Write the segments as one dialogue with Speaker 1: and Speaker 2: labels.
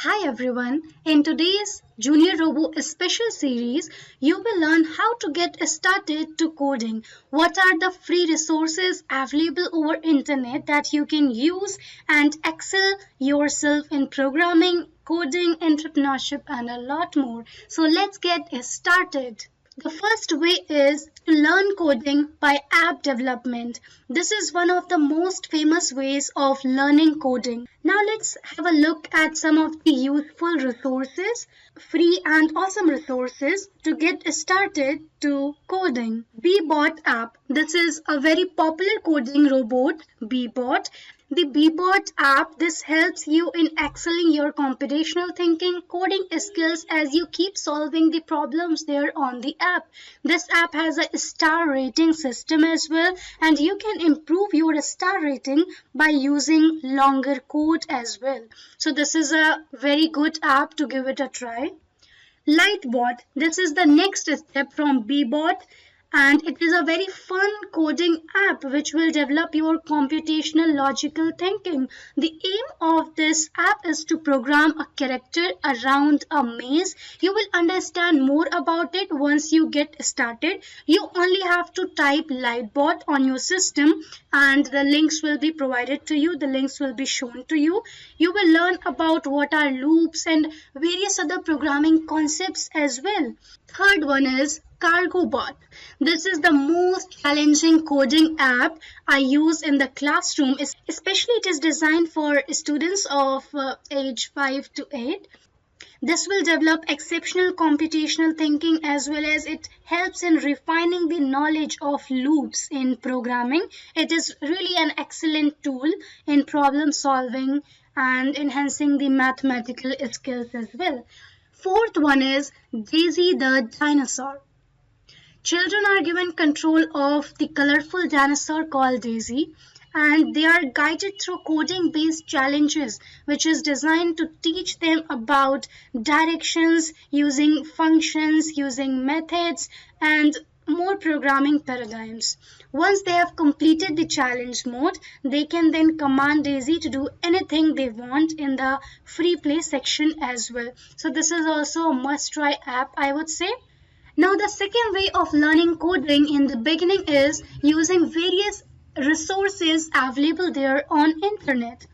Speaker 1: Hi everyone. In today's Junior Robo special series, you will learn how to get started to coding. What are the free resources available over internet that you can use and excel yourself in programming, coding, entrepreneurship and a lot more. So let's get started. The first way is to learn coding by app development. This is one of the most famous ways of learning coding. Now let's have a look at some of the useful resources, free and awesome resources to get started to coding. Bebot app. This is a very popular coding robot, Bebot. The Bebot app, this helps you in excelling your computational thinking, coding skills as you keep solving the problems there on the app. This app has a star rating system as well, and you can improve your star rating by using longer code as well. So this is a very good app to give it a try. Lightbot, this is the next step from Bebot, and it is a very fun coding app which will develop your computational logical thinking. The aim of this app is to program a character around a maze. You will understand more about it once you get started. You only have to type Lightbot on your system and the links will be provided to you. The links will be shown to you. You will learn about what are loops and various other programming concepts as well. Third one is CargoBot. This is the most challenging coding app I use in the classroom, especially it is designed for students of age 5 to 8. This will develop exceptional computational thinking as well as it helps in refining the knowledge of loops in programming. It is really an excellent tool in problem solving and enhancing the mathematical skills as well. Fourth one is Daisy the dinosaur. Children are given control of the colorful dinosaur called Daisy, and they are guided through coding-based challenges, which is designed to teach them about directions, using functions, using methods, and more programming paradigms. Once they have completed the challenge mode, they can then command Daisy to do anything they want in the free play section as well. So this is also a must-try app, I would say. Now the second way of learning coding in the beginning is using various resources available there on internet.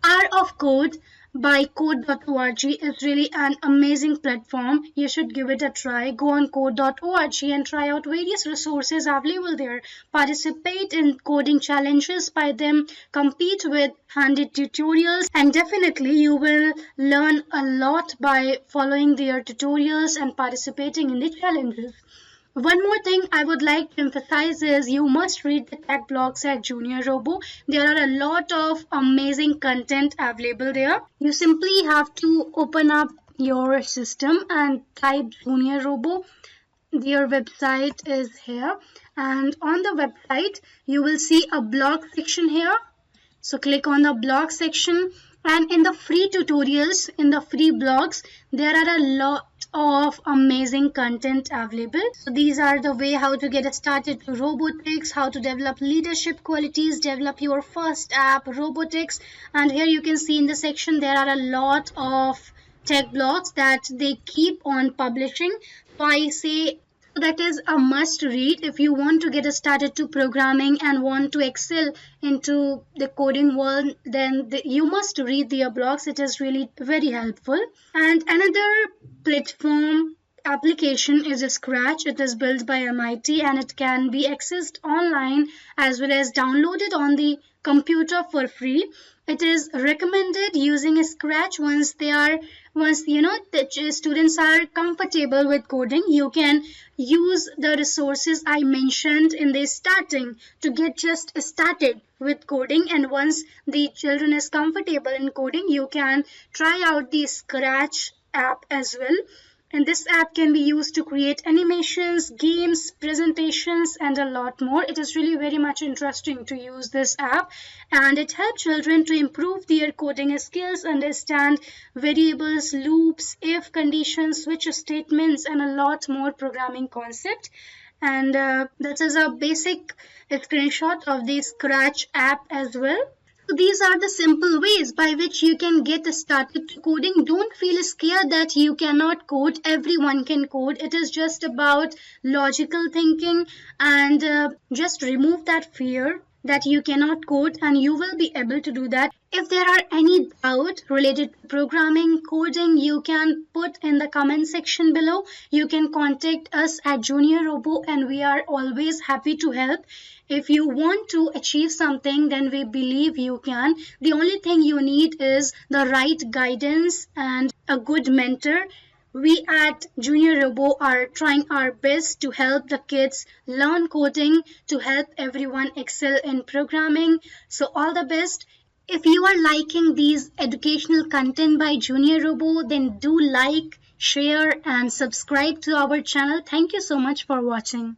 Speaker 1: Art of Code by code.org is really an amazing platform. You should give it a try. Go on code.org and try out various resources available there. Participate in coding challenges by them, compete with handy tutorials, and definitely you will learn a lot by following their tutorials and participating in the challenges. One more thing I would like to emphasize is you must read the tech blogs at Junior Robo. There are a lot of amazing content available there. You simply have to open up your system and type Junior Robo. Their website is here, and on the website you will see a blog section here. So click on the blog section, and in the free tutorials, in the free blogs, there are a lot of amazing content available. So these are the way how to get started to robotics, how to develop leadership qualities, develop your first app, robotics. And here you can see in the section there are a lot of tech blogs that they keep on publishing. So I say that is a must read if you want to get started to programming and want to excel into the coding world. Then you must read their blogs. It is really very helpful. And another platform application is Scratch. It is built by MIT and it can be accessed online as well as downloaded on the computer for free. It is recommended using Scratch once the students are comfortable with coding. You can use the resources I mentioned in the starting to get just started with coding, and once the children is comfortable in coding, you can try out the Scratch app as well. And this app can be used to create animations, games, presentations, and a lot more. It is really very much interesting to use this app, and it helps children to improve their coding skills, understand variables, loops, if conditions, switch statements, and a lot more programming concept. And this is a basic screenshot of the Scratch app as well. So these are the simple ways by which you can get started to coding. Don't feel scared that you cannot code. Everyone can code. It is just about logical thinking, and just remove that fear that you cannot code, and you will be able to do that. If there are any doubt related to programming, coding, you can put in the comment section below. You can contact us at Junior Robo, and we are always happy to help. If you want to achieve something, then we believe you can. The only thing you need is the right guidance and a good mentor. We at Junior Robo are trying our best to help the kids learn coding, to help everyone excel in programming. So all the best. If you are liking these educational content by Junior Robo, then do like, share and subscribe to our channel. Thank you so much for watching.